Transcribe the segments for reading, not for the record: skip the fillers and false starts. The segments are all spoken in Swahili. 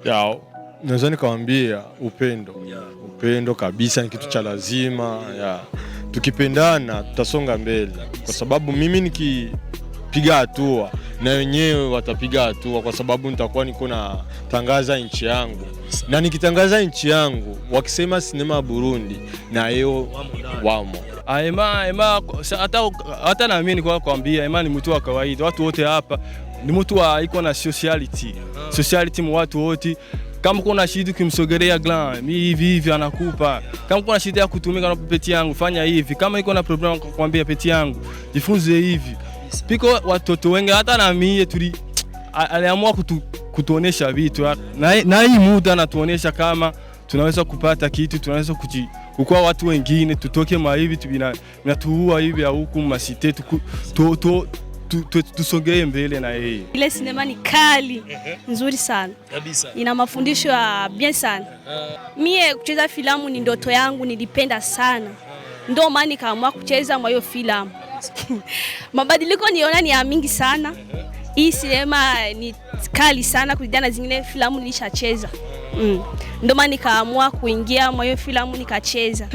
Ya, naweza nikamwambia upendo kabisa ni kitu cha lazima. Ya, tukipendana tutasonga mbele, kwa sababu mimi nikipiga hatua na wenyewe watapiga hatua, kwa sababu nitakuwa niko na tangaza nchi yangu, na nikitangaza nchi yangu wakisema sinema Burundi na yeo wamo. Ema hata na mimi niko kwambia Ema ni mtu wa kawaida. Watu wote hapa ni mtu wa iko na sociality mu watu wote. Kama kuna shida kimsogelea glan hivi anakupa. Kama kuna shida ya kutumika na peti yangu fanya hivi. Kama iko na problem kwambia peti yangu jifunze hivi. Piko watoto wengi hata na mimi aliamua kutuonesha vitu, na hii muda anatuonesha kama tunaweza kupata kitu, tunaweza kukua watu wengine, tutoke hivi tunatuua hivi ya huku masite tusongee mbele na yeye. Ile sinema ni kali, nzuri sana kabisa, ina mafundisho ya bien sana. Mie kucheza filamu ni ndoto yangu, nilipenda sana, ndio maana nikaamua kucheza mwa hiyo filamu. Mabadiliko niona ni ya mingi sana. Hii sinema ni kali sana kulingana na zingine filamu nilishacheza. Ndio maana nikaamua kuingia mwa hiyo filamu nikacheza.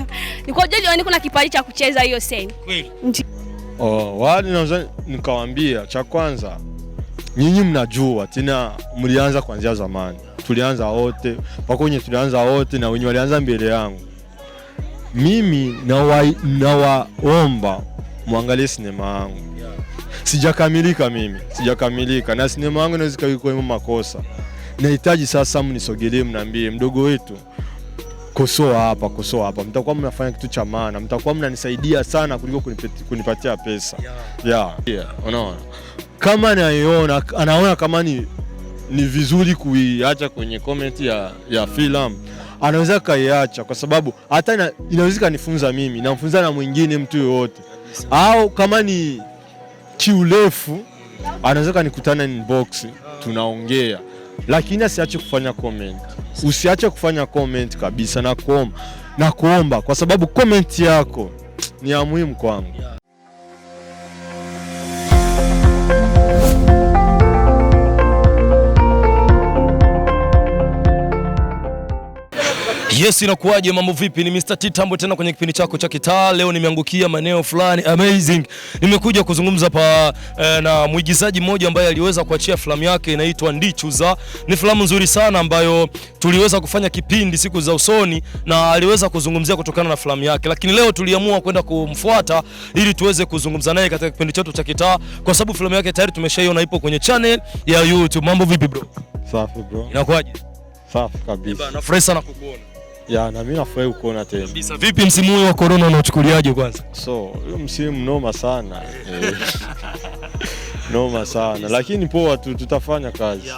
Nikojua niko na kipaji cha kucheza hiyo scene. Kweli? Wali naweza nikawaambia cha kwanza, nyinyi mnajua tena mlianza kuanzia zamani. Tulianza wote, pakonye tulianza wote na wenye walianza mbele yangu. Mimi nawaomba muangalie sinema yangu. Sijakamilika na sinema yangu inaweza ikawa makosa. Nahitaji sasa mnisogelee, mniambie mdogo wetu kosoa hapa. Mtakuwa mnafanya kitu cha maana, mtakuwa mnanisaidia sana kuliko kunipatia pesa. Unaona? Kama anaona kama ni vizuri kuiacha kwenye comment ya film, anaweza kaiacha, kwa sababu hata inaweza kanifunza mimi, namfunza na mwingine mtu yoyote. Au kama ni kiurefu, anaweza kanikutana inbox tunaongea, lakini asiache kufanya comment. Usiache kufanya comment kabisa, na kuomba kwa sababu comment yako ni ya muhimu kwangu. Yes, inakuaje, mambo vipi? Ni Mr. T Tambo tena kwenye kipindi chako cha kitaa. Leo nimeangukia maeneo fulani amazing. Nimekuja kuzungumza na mwigizaji mmoja ambaye aliweza kuachia filamu yake inaitwa Ndichuza. Ni filamu nzuri sana ambayo tuliweza kufanya kipindi siku za usoni na aliweza kuzungumzia kutokana na filamu yake. Lakini leo tuliamua kwenda kumfuata ili tuweze kuzungumza naye katika kipindi chetu cha kitaa, kwa sababu filamu yake tayari tumeshaiona ipo kwenye channel ya YouTube. Mambo vipi bro? Safi bro. Inakuaje? Safi kabisa. Nafurahi sana kukuona. Ya, na mimi nafurahi kukuona tena. Kabisa. Vipi msimu huu wa corona unachukuliaje kwanza? Hiyo msimu noma sana. Noma sana, lakini poa tu, tutafanya kazi.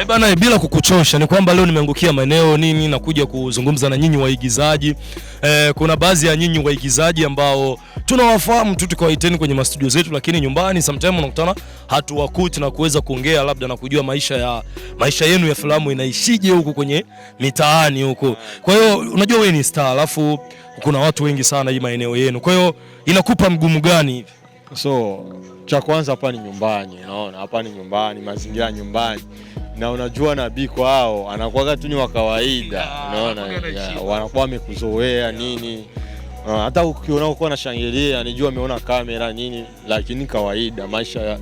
Bana, bila kukuchosha ni kwamba leo nimeangukia maeneo nini na kuja kuzungumza na nyinyi waigizaji. Kuna baadhi ya nyinyi waigizaji ambao tunawafahamu tu tukawaiteni kwenye mastudio zetu, lakini nyumbani sometimes unakutana hatuwakuti na kuweza kuongea labda na kujua maisha yenu ya filamu inaishije huko kwenye mitaani huko. Kwa hiyo unajua wewe ni star, alafu kuna watu wengi sana hii maeneo yenu. Kwa hiyo inakupa mgumu gani hivi? Cha kwanza hapa ni nyumbani, unaona? Hapa ni nyumbani, mazingira nyumbani. Na unajua nabii kwao anakuwa tu ni wa kawaida, unaona? Wanakuwa wamekuzoea nini. Hata ukiona uko na shangilia, anijua ameona kamera nini, lakini kawaida, maisha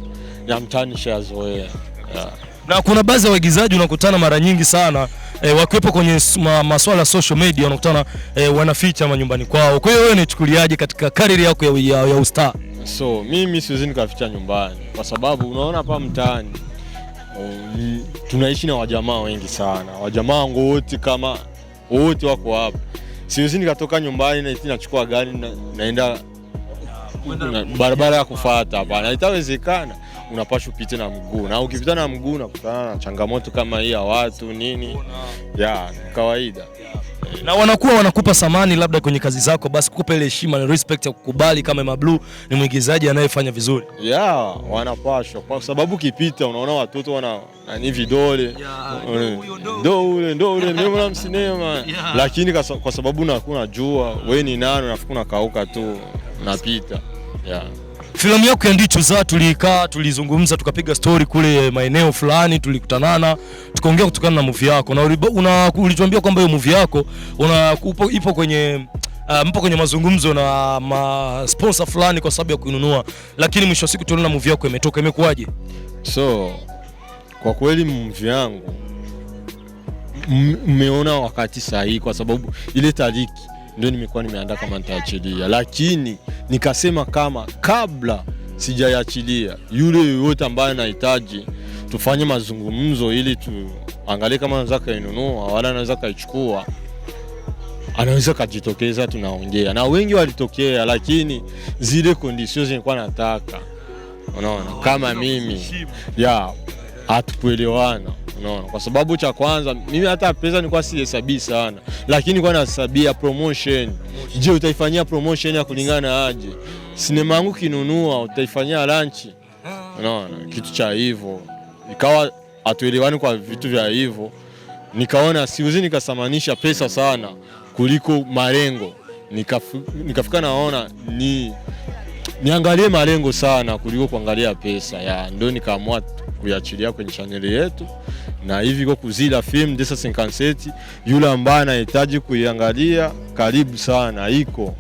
ya mtaani shazoea. Na kuna baadhi ya waigizaji unakutana mara nyingi sana wakiwepo kwenye masuala ya social media, unakutana wanaficha manyumbani kwao. Kwa hiyo wewe unachukuliaje katika career yako ya ustar? Mimi siwezi nikaficha nyumbani, kwa sababu unaona hapa mtaani tunaishi na wajamaa wengi sana. Wajamaa wangu wote kama wote wako hapa. Siwezi nikatoka nyumbani na nachukua gari naenda barabara ya kufuata hapa. Na itawezekana unapaswa upite na mguu. Na ukipita na mguu unakutana na changamoto kama hii ya watu nini. Kawaida. Na wanakupa samani labda kwenye kazi zako, basi kukupa ile heshima na respect ya kukubali kama Mablu ni mwigizaji anayefanya vizuri. Wanapaswa, kwa sababu kipita unaona watoto ni vidole. Ndio ule mwana msinema. Lakini kwa sababu unajua wewe ni nani, unafikuna kauka tu unapita. Filamu yako ya Ndichuza tulikaa, tulizungumza, tukapiga story kule maeneo fulani, tulikutanana, tukaongea kutokana na movie yako. Na ulituambia kwamba hiyo movie yako ipo kwenye mpo kwenye mazungumzo na sponsor fulani kwa sababu ya kuinunua, lakini mwisho wa siku tunaona movie yako imetoka. Imekuaje? So kwa kweli movie yangu mmeona wakati sahihi, kwa sababu ile tariki ndio nimekuwa nimeandaa kama nitaachilia, lakini nikasema kama kabla sijaachilia, yule yote ambaye anahitaji tufanye mazungumzo ili tuangalie kama anaweza kainunua wala anaweza kaichukua, anaweza kujitokeza, tunaongea. Na wengi walitokea, lakini zile conditions zilikuwa nataka, unaona, kama mimi hatukuelewana, unaona. Kwa sababu cha kwanza mimi hata pesa nilikuwa sihesabii sana, lakini nilikuwa nasabia promotion. Je, utaifanyia promotion ya kulingana aje? Sinema yangu kinunua utaifanyia lunch, unaona, kitu cha hivyo. Ikawa hatuelewani kwa vitu vya hivyo, nikaona siwezi nikasamanisha pesa sana kuliko malengo. Nikafika naona niangalie malengo sana kuliko kuangalia pesa. Ndio nikaamua kuiachilia kwenye channel yetu, na hivi kwa Kuzila Film 257, yule ambaye anahitaji kuiangalia karibu sana iko.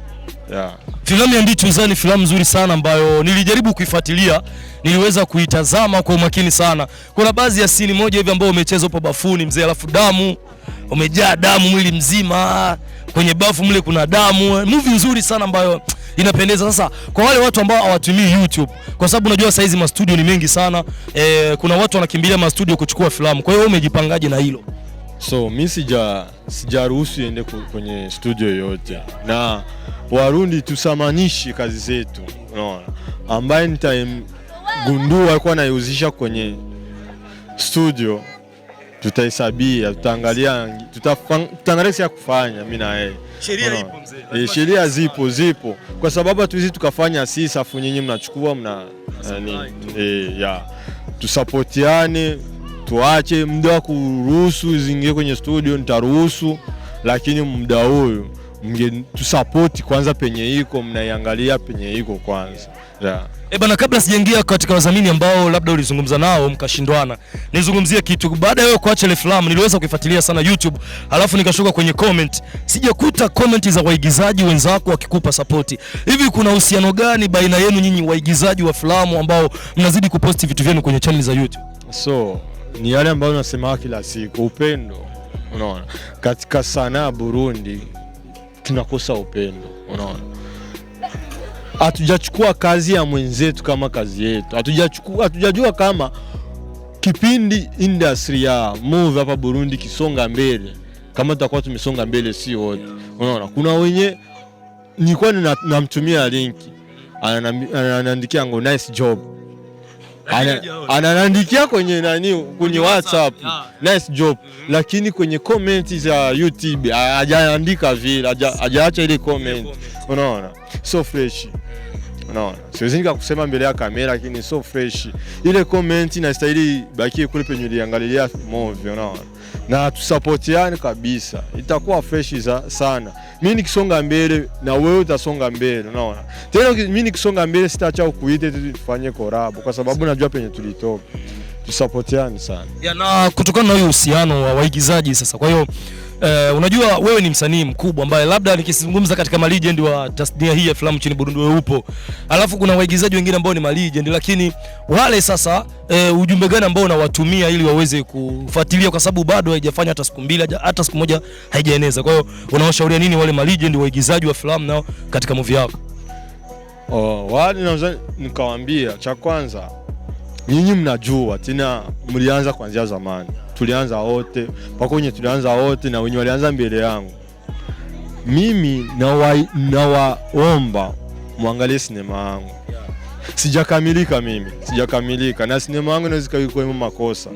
Filamu ya Ndichuza ni filamu nzuri sana ambayo nilijaribu kuifuatilia, niliweza kuitazama kwa umakini sana. Kuna baadhi ya scene moja hivi ambayo umecheza hapo bafuni mzee, alafu damu umejaa damu mwili mzima, kwenye bafu mle kuna damu. Movie nzuri sana ambayo inapendeza. Sasa kwa wale watu ambao hawatumii YouTube, kwa sababu unajua saa hizi ma studio ni mengi sana, kuna watu wanakimbilia ma studio kuchukua filamu. Kwa hiyo wewe umejipangaje na hilo? So mimi sijaruhusu iende kwenye studio yoyote, na Warundi tusamanishi kazi zetu, unaona, ambaye nitagundua alikuwa anaihusisha kwenye studio tutahesabia, tutaangalia ya kufanya mimi na yeye. Sheria ipo mzee. Sheria zipo kwa sababu hatuwezi tukafanya sisi afu nyinyi mnachukua tusapotiane, tuache muda wa kuruhusu zingie kwenye studio, nitaruhusu, lakini muda huo tusupport kwanza penye iko, mnaiangalia penye iko kwanza. Bana, kabla sijaingia katika wadhamini ambao labda ulizungumza nao mkashindwana, nizungumzie kitu. Baada ya wewe kuacha ile filamu, niliweza kuifuatilia sana YouTube, alafu nikashuka kwenye comment, sijakuta comment za waigizaji wenzako wakikupa support. Hivi kuna uhusiano gani baina yenu nyinyi waigizaji wa filamu ambao mnazidi kuposti vitu vyenu kwenye channel za YouTube? So ni yale ambayo nasema kila siku, upendo, unaona. Katika sanaa Burundi tunakosa upendo, unaona. Hatujachukua kazi ya mwenzetu kama kazi yetu. Hatujajua kama kipindi industry ya movie hapa Burundi kisonga mbele, kama tutakuwa tumesonga mbele si wote, unaona. Kuna wenye nilikuwa namtumia linki, ananiandikia ngo nice job, ananiandikia kwenye WhatsApp nice job, lakini kwenye comment za YouTube hajaandika vile, hajaacha ile comment, unaona. So fresh, unaona. Siwezi kusema mbele ya kamera, lakini so fresh. Ile comment inastahili bakie kule penye uliangalia movie, unaona. Na tusapotiane kabisa, itakuwa fresh sana. Mimi nikisonga mbele na wewe utasonga mbele, unaona. Tena mimi nikisonga mbele sitaacha kukuita tufanye collab, kwa sababu najua penye tulitoka. Tusapotiane sana. Na kutokana na hiyo uhusiano wa waigizaji sasa, kwa hiyo unajua wewe ni msanii mkubwa ambaye labda nikizungumza katika ma legend wa tasnia hii ya filamu nchini Burundi wewe upo. Alafu kuna waigizaji wengine ambao ni ma legend, lakini wale sasa ujumbe gani ambao unawatumia ili waweze kufuatilia, kwa sababu bado haijafanya hata siku mbili, hata siku moja haijaeneza. Kwa hiyo unawashauria nini wale ma legend waigizaji wa filamu nao katika movie yako? Wale naweza nikawaambia, cha kwanza, nyinyi mnajua tena mlianza kuanzia zamani. Tulianza wote, pako wenye tulianza wote na wenye walianza mbele yangu. Mimi nawaomba muangalie sinema yangu. Sijakamilika na sinema yangu inaweza kuwa makosa.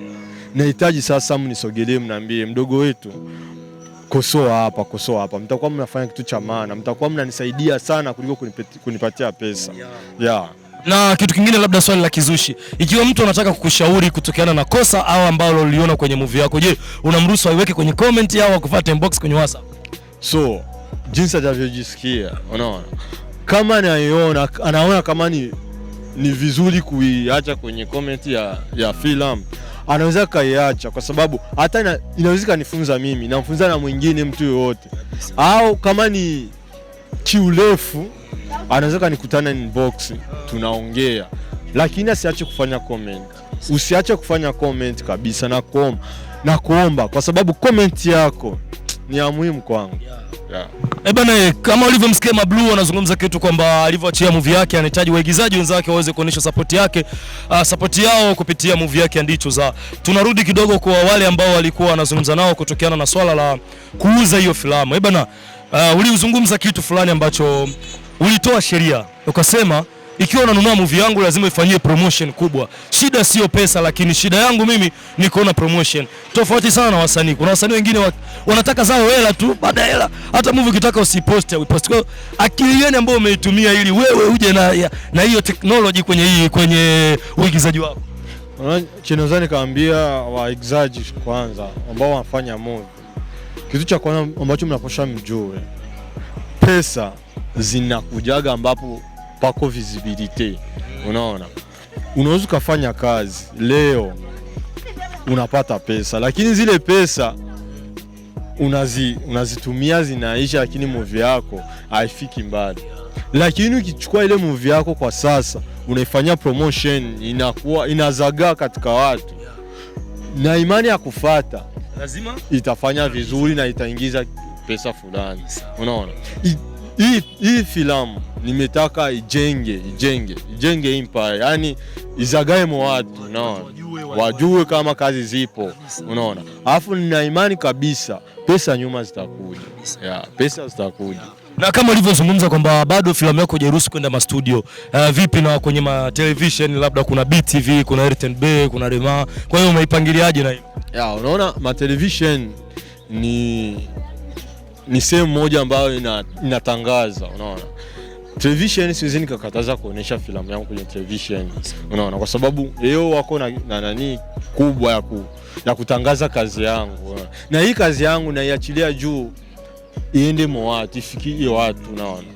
Nahitaji sasa mnisogelee, mniambie mdogo wetu, kosoa hapa. Mtakuwa mnafanya kitu cha maana, mtakuwa mnanisaidia sana kuliko kunipatia pesa. Na kitu kingine, labda swali la kizushi, ikiwa mtu anataka kukushauri kutokana na kosa au ambalo uliona kwenye movie yako, je, unamruhusu aiweke kwenye comment au akufuate inbox kwenye WhatsApp? So jinsi atavyojisikia, unaona. Kama anaona kama ni ni vizuri kuiacha kwenye comment ya filamu, anaweza kaiacha kwa sababu hata inaweza kanifunza mimi, namfunza na mwingine mtu yoyote. Au kama ni kiurefu anaweza kanikutana inbox tunaongea, lakini asiache kufanya comment. Usiache kufanya comment kabisa, na kuomba kwa sababu comment yako ni ya muhimu kwangu. Bana, kama ulivyomsikia Mablu anazungumza kitu kwamba alivyoachia movie yake anahitaji waigizaji wenzake waweze kuonyesha support yake, support yao kupitia movie yake Ndicho Za. Tunarudi kidogo kwa wale ambao walikuwa wanazungumza nao kutokiana na swala la kuuza hiyo filamu. Bana, ulizungumza kitu fulani ambacho ulitoa sheria ukasema ikiwa unanunua movie yangu lazima ifanyie promotion kubwa. Shida sio pesa, lakini shida yangu mimi ni kuona promotion. Tofauti sana na wasanii. Kuna wasanii wengine wanataka zao hela tu, baada ya hela hata movie ukitaka usipost au upost. Kwa akili gani ambayo umeitumia ili wewe uje na hiyo technology kwenye uigizaji wako? Chenozani nikaambia waigizaji kwanza ambao wanafanya movie, kitu cha kwanza ambacho mnaposha mjue, pesa zinakujaga ambapo pako visibility. Unaona, unaweza kufanya kazi leo unapata pesa, lakini zile pesa unazitumia zinaisha, lakini movie yako haifiki mbali. Lakini ukichukua ile movie yako kwa sasa unaifanyia promotion, inakuwa inazagaa katika watu na imani ya kufuata, lazima itafanya vizuri na itaingiza pesa fulani. Unaona, hii filamu nimetaka ijenge empire, yani izagae mwa watu, unaona, wajue kama kazi zipo, unaona. Alafu nina imani kabisa pesa nyuma zitakuja, pesa zitakuja. Na kama ulivyozungumza kwamba bado filamu yako haijaruhusu kwenda ma studio, vipi na kwenye ma television, labda kuna BTV, kuna RTNB, kuna Rema, kwa hiyo umeipangiliaje na hiyo? Unaona, ma television ni sehemu moja ambayo inatangaza, unaona. Television siwezi nikakataza kuonesha filamu yangu kwenye television, unaona, kwa sababu leo wako na nani kubwa ya kutangaza kazi yangu, unaona. Na hii kazi yangu naiachilia juu iende mwa watu, ifikie watu, unaona.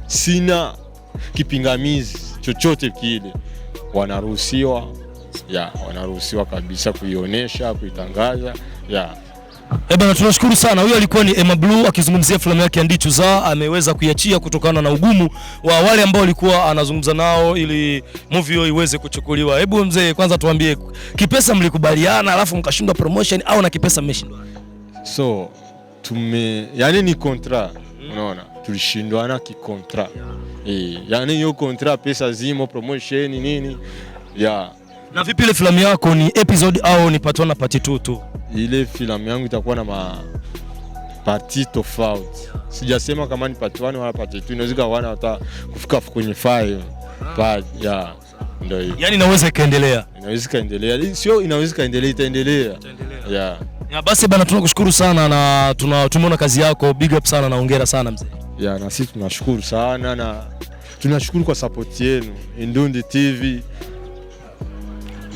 Sina kipingamizi chochote kile, wanaruhusiwa kabisa kuionesha, kuitangaza. Bana, tunashukuru sana. Huyo alikuwa ni Mablu akizungumzia filamu yake Ndicho Za. Ameweza kuiachia kutokana na ugumu wa wale ambao walikuwa anazungumza nao ili movie hiyo iweze kuchukuliwa. Hebu mzee, kwanza tuambie, kipesa mlikubaliana alafu mkashindwa promotion au na kipesa mmeshindwa? So yani ni contrat, unaona, tulishindwana kikontra. Yani hiyo contrat, pesa zimo, promotion nini. Na vipi ile filamu yako, ni episode au ni part 1 na part 2 tu? Ile filamu yangu itakuwa na parti tofauti. Sijasema kama ni part 1 wala part 2, inaweza kuwa hata kufika kwenye 5 part. Ndio hiyo. Yani inaweza kaendelea. Inaweza kaendelea. Sio inaweza kaendelea, itaendelea. Basi bana, tunakushukuru sana na tumeona kazi yako. Big up sana na hongera sana mzee. Na sisi tunashukuru sana na tunashukuru kwa support yenu Indundi TV.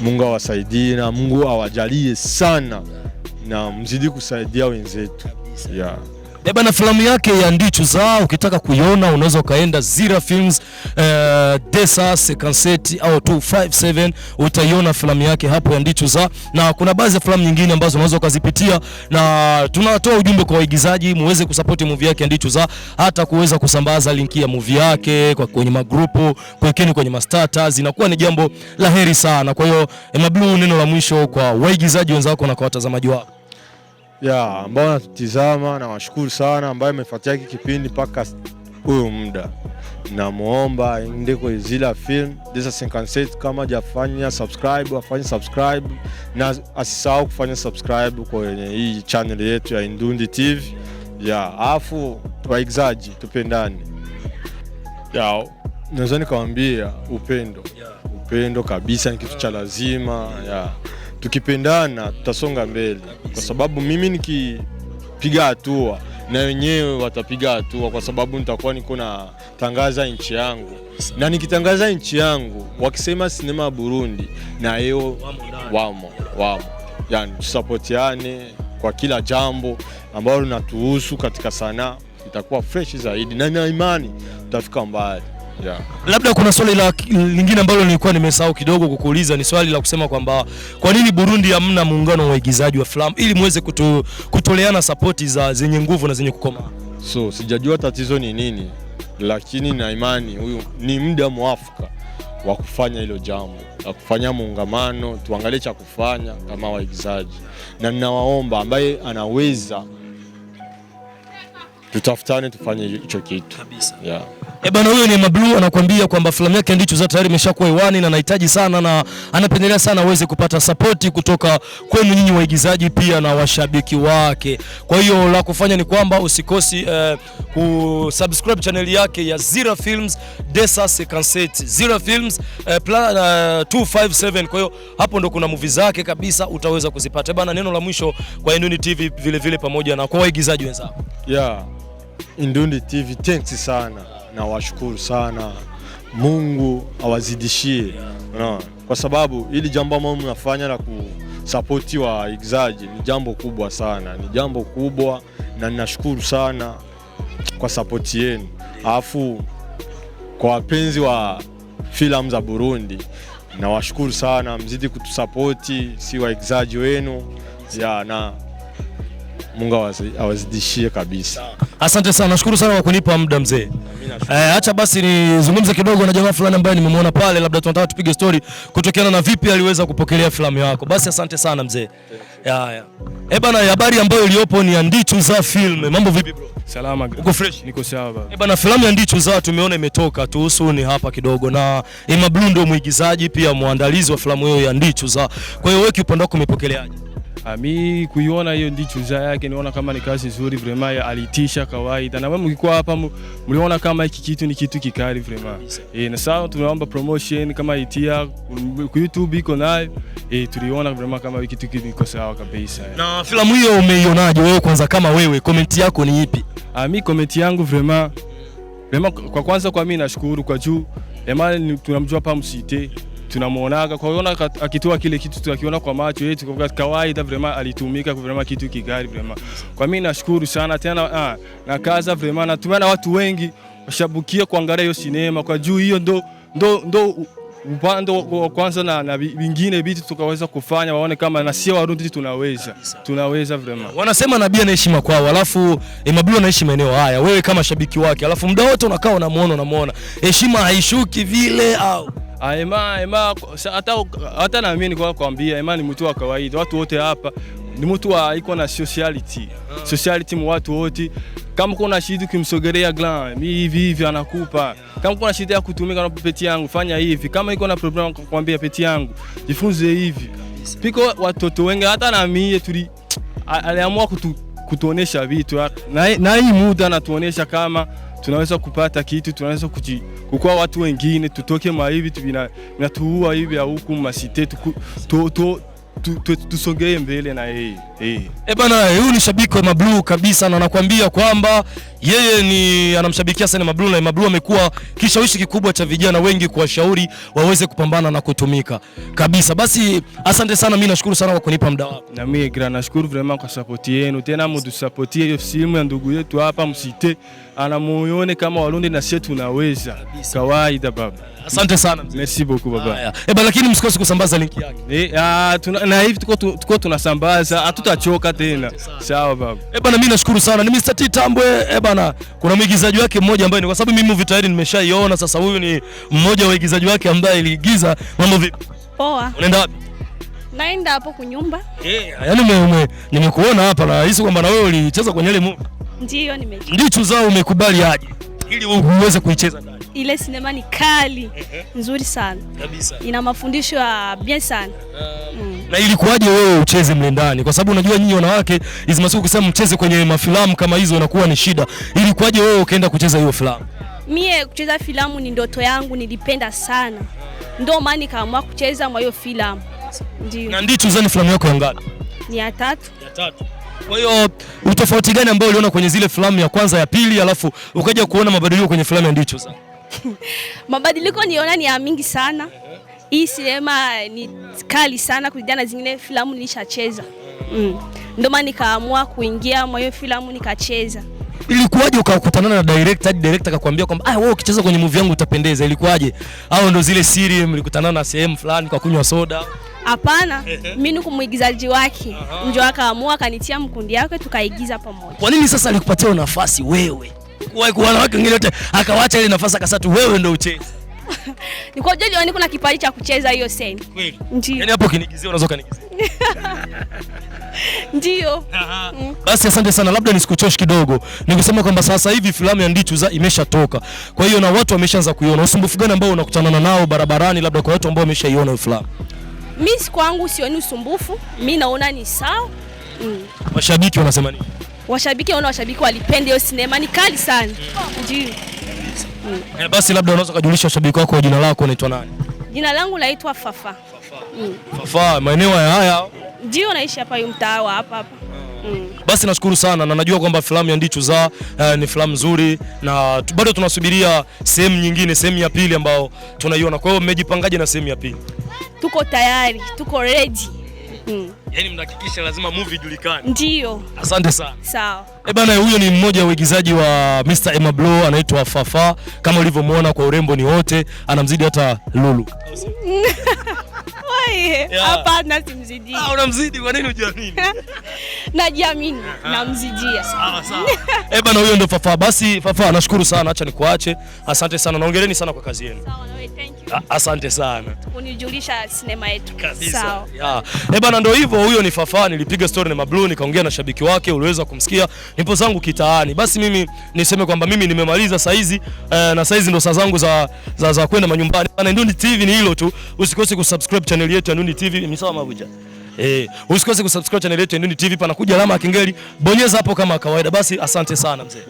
Mungu awasaidie na Mungu awajalie sana na mzidi kusaidia wenzetu. Bana, filamu yake ya Ndicho Za ukitaka kuiona unaweza kaenda Zira Films Desa 57 au 257, utaiona filamu yake hapo ya Ndicho Za. Na kuna baadhi ya filamu nyingine ambazo unaweza kuzipitia, na tunatoa ujumbe kwa waigizaji muweze kusupport movie yake ya Ndicho Za, hata kuweza kusambaza linki ya movie yake kwenye magrupu, kwenye mastatus, inakuwa ni jambo la heri sana. Kwa hiyo Mablu, neno la mwisho kwa waigizaji wenzako na kwa watazamaji wako? Ambao natutizama, na washukuru sana ambaye amefuatia hiki kipindi mpaka huyo muda. Namuomba aende kwa Zira Film Desa 57, kama hajafanya subscribe afanye subscribe, na asisahau kufanya subscribe kwenye hii channel yetu ya Indundi TV. Afu waigizaji tupendane. Naweza nikamwambia upendo kabisa ni kitu cha lazima. Tukipendana tutasonga mbele, kwa sababu mimi nikipiga hatua na wenyewe watapiga hatua, kwa sababu nitakuwa niko na tangaza nchi yangu, na nikitangaza nchi yangu wakisema sinema ya Burundi na yeo wamo. Tusapotiane kwa kila jambo ambalo linatuhusu katika sanaa, itakuwa fresh zaidi na imani tutafika mbali. Yeah. Labda kuna swali lingine ambalo nilikuwa nimesahau kidogo kukuuliza, ni swali la kusema kwamba kwa nini Burundi hamna muungano wa waigizaji wa filamu ili muweze kutoleana sapoti zenye nguvu na zenye kukoma? So sijajua tatizo ni nini, lakini na imani huyu ni muda mwafaka wa kufanya hilo jambo, wa kufanya muungamano, tuangalie cha kufanya kama waigizaji, na ninawaomba ambaye anaweza tutafutane tufanye hicho kitu kabisa. Yeah. Bana, huyo ni Aima Blue anakuambia kwamba filamu yake Ndichuza tayari imeshakuwa hewani na anahitaji sana na anapendelea sana aweze kupata support kutoka kwenu nyinyi waigizaji pia na washabiki wake. Kwa hiyo la kufanya ni kwamba usikosi kusubscribe channel yake ya Zira Films Desa Sekanseti, Zira Films 257. Kwa hiyo hapo ndo kuna movie zake kabisa utaweza kuzipata. Bana, neno la mwisho kwa Indundi TV vile pamoja na kwa waigizaji wenzao. Yeah. Indundi TV, thanks sana na washukuru sana. Mungu awazidishie. Kwa sababu ili jambo ambalo mnafanya la kusupporti waigizaji ni jambo kubwa sana. Ni jambo kubwa na ninashukuru sana kwa support yenu. Alafu kwa wapenzi wa filamu za Burundi na washukuru sana, mzidi kutusupporti si waigizaji wenu. Yeah, na Mungu awazidishie kabisa. Asante sana, nashukuru sana kwa kunipa muda mzee. Acha basi nizungumze kidogo na jamaa fulani ambaye nimemwona pale, labda tunataka tupige story kutokana na vipi aliweza kupokelea filamu yako. Basi asante sana mzee. Bana, habari ambayo iliyopo ni Ndichuza film. Mambo vipi bro? Salama. Uko fresh? Niko sawa baba. Bana, filamu ya Ndichuza tumeona imetoka, tuhusuni hapa kidogo, na Aima Blue ndio mwigizaji pia muandalizi wa filamu hiyo ya Ndichuza. Kwa hiyo wewe kiupande wako umepokeleaje? Ami kuiona hiyo Ndichuza yake niona kama ni kazi nzuri vraiment, alitisha kawaida. Na wewe mkikuwa hapa mliona kama hiki kitu ni kitu kikali vraiment. Na sasa tunaomba promotion kama itia ku YouTube iko nayo. Tuliona vraiment kama hiki kitu kiko sawa kabisa. Na filamu hiyo umeionaje wewe kwanza, kama wewe comment yako ni ipi? Ami comment yangu vraiment kwa kwanza kwa mimi nashukuru kwa juu Emma tunamjua hapa Msite, tunamuonaga kwa hiyo akitoa kile kitu tukiona kwa macho yetu kwa kawaida vraiment alitumika kwa vraiment kitu kigari vraiment. Kwa mimi nashukuru sana tena na kaza vraiment, na tumeona watu wengi washabukia kuangalia hiyo sinema kwa juu hiyo ndo upande wa kwanza na vingine vitu tukaweza kufanya waone kama na sio Warundi tunaweza vraiment. Wanasema nabii ana heshima kwao, alafu Aima Blue anaishi maeneo haya, wewe kama shabiki wake, alafu muda wote unakaa unamuona heshima haishuki vile au? Aima hata na mimi niko kwambia Aima ni mtu wa kawaida, watu wote hapa ni mtu iko na sociality mu watu wote. Kama kuna shida kimsogelea gland hivi anakupa. Kama kuna shida ya kutumika na peti yangu fanya hivi. Kama iko na problem kwambia peti yangu jifunze hivi. Piko watoto wengi hata na mimi aliamua kutuonesha vitu na hii muda anatuonesha kama tunaweza kupata kitu, tunaweza kukua watu wengine, tutoke hivi vinatuua hivi ya huku masite tusongee mbele na yeye. Bana, huyu ni shabiki wa Aima Blue kabisa, na anakuambia kwamba yeye anamshabikia sana Aima Blue, na Aima Blue amekuwa kishawishi kikubwa cha vijana wengi kuwashauri waweze kupambana na kutumika kabisa. Basi asante sana, mimi nashukuru sana kwa kunipa muda wako. Na mimi nashukuru vraiment kwa support yenu, tena mtusupport hiyo simu ya ndugu yetu hapa Msite, anamuone kama Warundi na sisi tunaweza kawaida baba. Asante sana. Merci beaucoup baba. Bana, lakini msikose kusambaza link yake. Na hivi tuko tunasambaza, hatutachoka tena. Sawa baba. Bana, mimi nashukuru sana. Ni Mr. Titambwe. Bana, kuna mwigizaji wake mmoja ambaye kwa sababu mimi movie tayari nimeshaiona, sasa huyu ni mmoja wa waigizaji wake ambaye aliigiza. Mambo vipi? Poa. Unaenda wapi? Naenda hapo kunyumba. Yaani nimekuona hapa na hisi kwamba na wewe ulicheza kwenye ile movie. Ndio nimecheza. Ndichuza umekubali aje ili uweze kuicheza ndani? Ile sinema ni kali, nzuri sana kabisa, ina mafundisho ya bien sana. Na ilikuwaje wewe ucheze mle ndani? Kwa sababu unajua nyinyi wanawake hizo masiku kusema mcheze kwenye mafilamu kama hizo inakuwa ni shida. Ilikuwaje wewe ukaenda kucheza hiyo filamu? Mie kucheza filamu ni ndoto yangu, nilipenda sana. Ndio maana nikaamua kucheza mwa hiyo filamu. Ndio. Na Ndichuza ni filamu yako ya ngapi? Ni ya 3. Ya 3. Kwa hiyo utofauti gani ambao uliona kwenye zile filamu ya kwanza ya pili alafu ukaja kuona mabadiliko kwenye filamu ya Ndichuza? Mabadiliko niona ni ya mingi sana. Hii sinema ni kali sana kulingana na zingine filamu nilishacheza. Ndio maana nikaamua kuingia mwa hiyo filamu nikacheza. Ilikuwaje ukakutana na director, hadi director akakwambia kwamba wewe ukicheza kwenye movie yangu utapendeza? Ilikuwaje? Au ndo zile siri mlikutana na sehemu fulani kwa kunywa soda? Hapana, mimi ni kumuigizaji wake. Ndio akaamua akanitia mkundi yake tukaigiza pamoja. Kwa nini sasa alikupatia nafasi wewe? Kwa wanawake wengine wote akawacha ile nafasi akasema tu wewe ndio ucheze. Niko jioni kuna kipaji cha kucheza hiyo scene. Kweli? Ndio. Yaani hapo kinigizia unaweza kanigizia. Ndio. Basi asante sana, labda nisikuchoshi kidogo. Nikusema kwamba sasa hivi filamu ya Ndichuza imeshatoka. Kwa hiyo na watu wameshaanza kuiona. Usumbufu gani ambao unakutana nao barabarani labda kwa watu ambao wameshaiona hiyo filamu? Mimi kwangu sioni usumbufu. Mimi naona ni sawa. Mashabiki wanasema nini? Washabiki walipenda hiyo sinema, ni kali sana. Ndio. Basi labda unaweza kujulisha washabiki wako jina lako unaitwa nani? Jina langu naitwa Fafa. Fafa, maeneo haya? Ndio, naishi hapa mtaa hapa. Basi nashukuru sana na najua kwamba filamu ya Ndichuza ni filamu nzuri na bado tunasubiria sehemu nyingine, sehemu ya pili ambao tunaiona. Kwa hiyo mmejipangaje na sehemu ya pili? Tuko tayari, tuko ready. Yaani mnahakikisha lazima movie ijulikane. Ndio. Asante sana. Sawa. Bana, huyo ni mmoja wa waigizaji wa Mr. Emma Blow, anaitwa Fafa. Kama ulivyomuona kwa urembo ni wote, anamzidi hata Lulu. Hapana, simzidi. Unamzidi kwa nini hujiamini? Najiamini, namzidia. Sawa. Bana, huyo ndio Fafa. Basi Fafa, nashukuru sana, acha nikuache. Asante sana na hongereni sana kwa kazi yenu. Sawa, thank you. Asante sana. Unijulisha sinema yetu. Sawa. Bana, ndio hivyo, huyo ni Fafa. Nilipiga story na Mablu, nikaongea na shabiki wake, uliweza kumsikia. Nipo zangu kitaani. Basi mimi niseme kwamba mimi nimemaliza saizi na saizi ndo saa zangu za kwenda manyumbani. Bana, Nduni TV ni hilo tu. Usikose kusubscribe channel yetu ya Nduni TV. Msawa mabuja. Usikose kusubscribe channel yetu ya Nduni TV, pana kuja alama ya kengele. Bonyeza hapo kama kawaida. Basi asante sana mzee.